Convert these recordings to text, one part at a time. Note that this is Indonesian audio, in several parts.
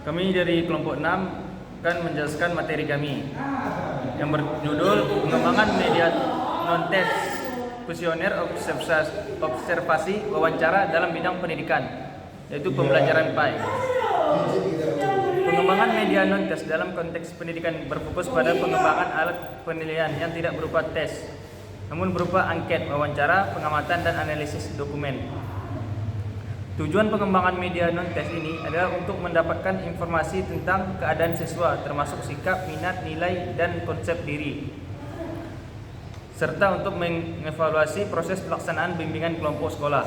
Kami dari kelompok 6 akan menjelaskan materi kami yang berjudul pengembangan media non-tes kuesioner observasi wawancara dalam bidang pendidikan, yaitu pembelajaran PAI. Pengembangan media non-tes dalam konteks pendidikan berfokus pada pengembangan alat penilaian yang tidak berupa tes, namun berupa angket, wawancara, pengamatan, dan analisis dokumen. Tujuan pengembangan media non-tes ini adalah untuk mendapatkan informasi tentang keadaan siswa, termasuk sikap, minat, nilai, dan konsep diri, serta untuk mengevaluasi proses pelaksanaan bimbingan kelompok sekolah.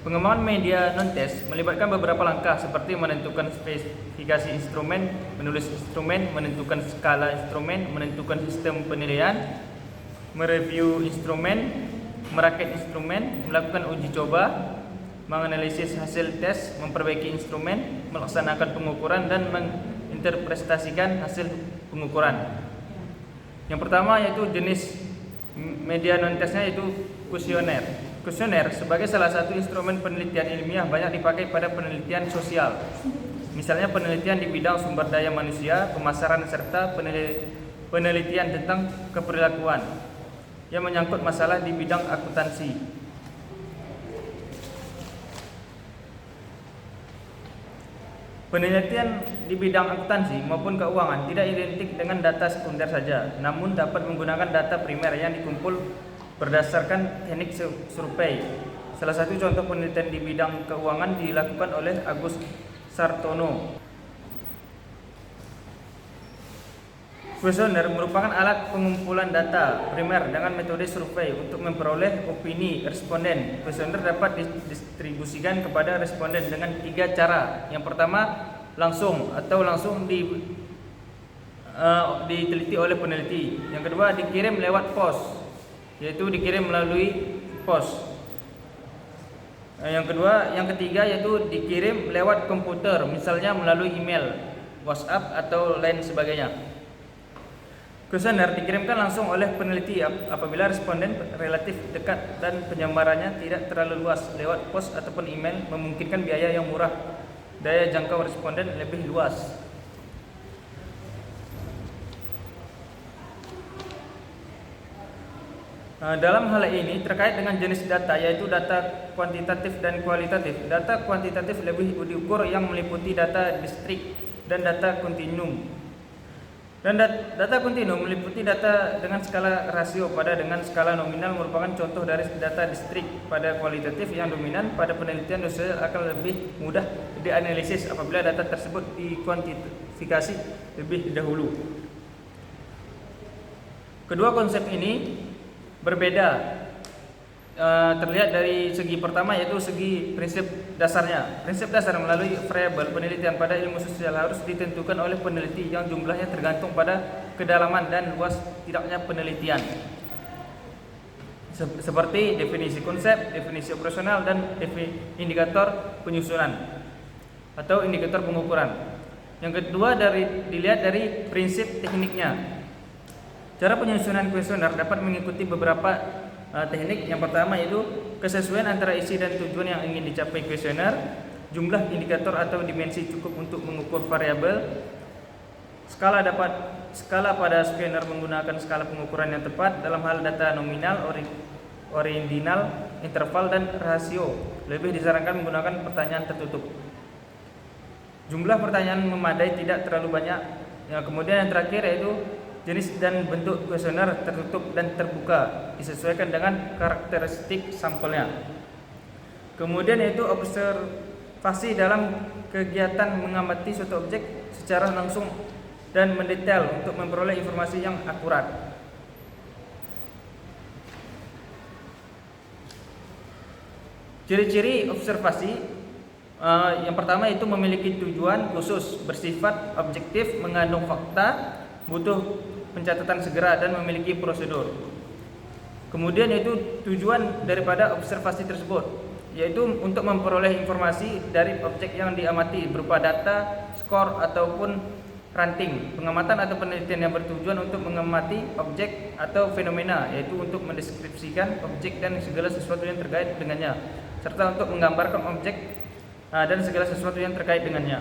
Pengembangan media non-tes melibatkan beberapa langkah seperti menentukan spesifikasi instrumen, menulis instrumen, menentukan skala instrumen, menentukan sistem penilaian, mereview instrumen, merakit instrumen, melakukan uji coba, menganalisis hasil tes, memperbaiki instrumen, melaksanakan pengukuran, dan menginterpretasikan hasil pengukuran. Yang pertama yaitu jenis media non-tesnya yaitu kuesioner. Kuesioner sebagai salah satu instrumen penelitian ilmiah banyak dipakai pada penelitian sosial. Misalnya penelitian di bidang sumber daya manusia, pemasaran, serta penelitian tentang keperilakuan yang menyangkut masalah di bidang akuntansi. Penelitian di bidang akuntansi maupun keuangan tidak identik dengan data sekunder saja, namun dapat menggunakan data primer yang dikumpul berdasarkan teknik survei. Salah satu contoh penelitian di bidang keuangan dilakukan oleh Agus Sartono. Kuesioner merupakan alat pengumpulan data primer dengan metode survei untuk memperoleh opini responden. Kuesioner dapat didistribusikan kepada responden dengan 3 cara. Yang pertama, langsung diteliti oleh peneliti. Yang kedua, dikirim lewat pos, yaitu dikirim melalui pos. Yang ketiga yaitu dikirim lewat komputer, misalnya melalui email, WhatsApp, atau lain sebagainya. Kuesioner dikirimkan langsung oleh peneliti apabila responden relatif dekat dan penyebarannya tidak terlalu luas. Lewat pos ataupun email memungkinkan biaya yang murah, daya jangkau responden lebih luas. Dalam hal ini terkait dengan jenis data, yaitu data kuantitatif dan kualitatif. Data kuantitatif lebih diukur yang meliputi data distrik dan data kontinum. Dan data kontinum meliputi data dengan skala rasio pada dengan skala nominal merupakan contoh dari data distrik. Pada kualitatif yang dominan pada penelitian sosial akan lebih mudah dianalisis apabila data tersebut dikuantifikasi lebih dahulu. Kedua konsep ini berbeda, terlihat dari segi pertama yaitu segi prinsip dasarnya. Prinsip dasar melalui variabel penelitian pada ilmu sosial harus ditentukan oleh peneliti yang jumlahnya tergantung pada kedalaman dan luas tidaknya penelitian, seperti definisi konsep, definisi operasional, dan indikator penyusunan atau indikator pengukuran. Yang kedua dilihat dari prinsip tekniknya. Cara penyusunan kuesioner dapat mengikuti beberapa teknik. Yang pertama yaitu kesesuaian antara isi dan tujuan yang ingin dicapai kuesioner, jumlah indikator atau dimensi cukup untuk mengukur variabel, skala pada kuesioner menggunakan skala pengukuran yang tepat dalam hal data nominal, ordinal, interval, dan rasio. Lebih disarankan menggunakan pertanyaan tertutup. Jumlah pertanyaan memadai, tidak terlalu banyak. Kemudian yang terakhir yaitu jenis dan bentuk kuesioner tertutup dan terbuka disesuaikan dengan karakteristik sampelnya. Kemudian yaitu observasi dalam kegiatan mengamati suatu objek secara langsung dan mendetail untuk memperoleh informasi yang akurat. Ciri-ciri observasi yang pertama itu memiliki tujuan khusus, bersifat objektif, mengandung fakta, butuh pencatatan segera, dan memiliki prosedur. Kemudian yaitu tujuan daripada observasi tersebut, yaitu untuk memperoleh informasi dari objek yang diamati berupa data, skor, ataupun ranting. Pengamatan atau penelitian yang bertujuan untuk mengamati objek atau fenomena, yaitu untuk mendeskripsikan objek dan segala sesuatu yang terkait dengannya, serta untuk menggambarkan objek dan segala sesuatu yang terkait dengannya.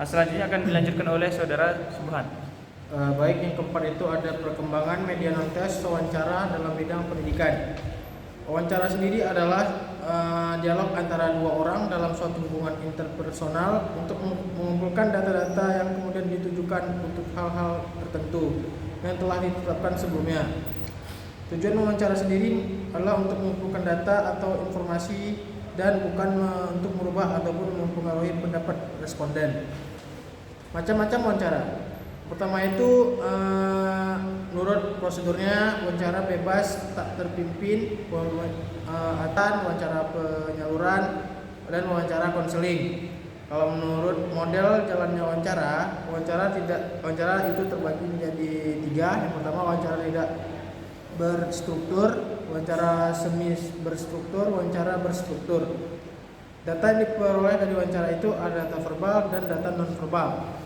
Selanjutnya akan dilanjutkan oleh saudara Subhan. Baik, yang keempat itu ada perkembangan media non-tes wawancara dalam bidang pendidikan. Wawancara sendiri adalah dialog antara dua orang dalam suatu hubungan interpersonal untuk mengumpulkan data-data yang kemudian ditujukan untuk hal-hal tertentu yang telah ditetapkan sebelumnya. Tujuan wawancara sendiri adalah untuk mengumpulkan data atau informasi dan bukan untuk merubah ataupun mempengaruhi pendapat responden. Macam-macam wawancara. Pertama itu menurut prosedurnya wawancara bebas tak terpimpin, wawancara penyaluran dan wawancara konseling. Kalau menurut model jalannya wawancara itu terbagi menjadi 3. Yang pertama wawancara tidak berstruktur, wawancara semi berstruktur, wawancara berstruktur. Data yang diperoleh dari wawancara itu ada data verbal dan data non verbal.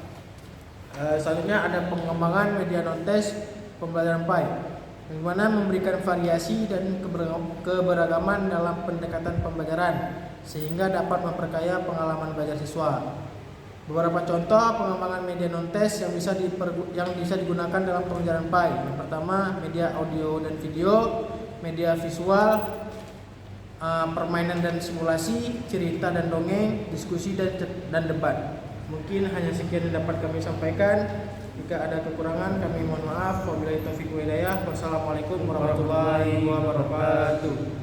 Selanjutnya ada pengembangan media non-tes pembelajaran PAI, di mana memberikan variasi dan keberagaman dalam pendekatan pembelajaran sehingga dapat memperkaya pengalaman belajar siswa. Beberapa contoh pengembangan media non-tes yang bisa digunakan dalam pembelajaran PAI. Yang pertama, media audio dan video, media visual, permainan dan simulasi, cerita dan dongeng, diskusi dan debat. Mungkin hanya sekian yang dapat kami sampaikan. Jika ada kekurangan kami mohon maaf. Wabillahi taufiq wal hidayah. Wassalamualaikum warahmatullahi wabarakatuh.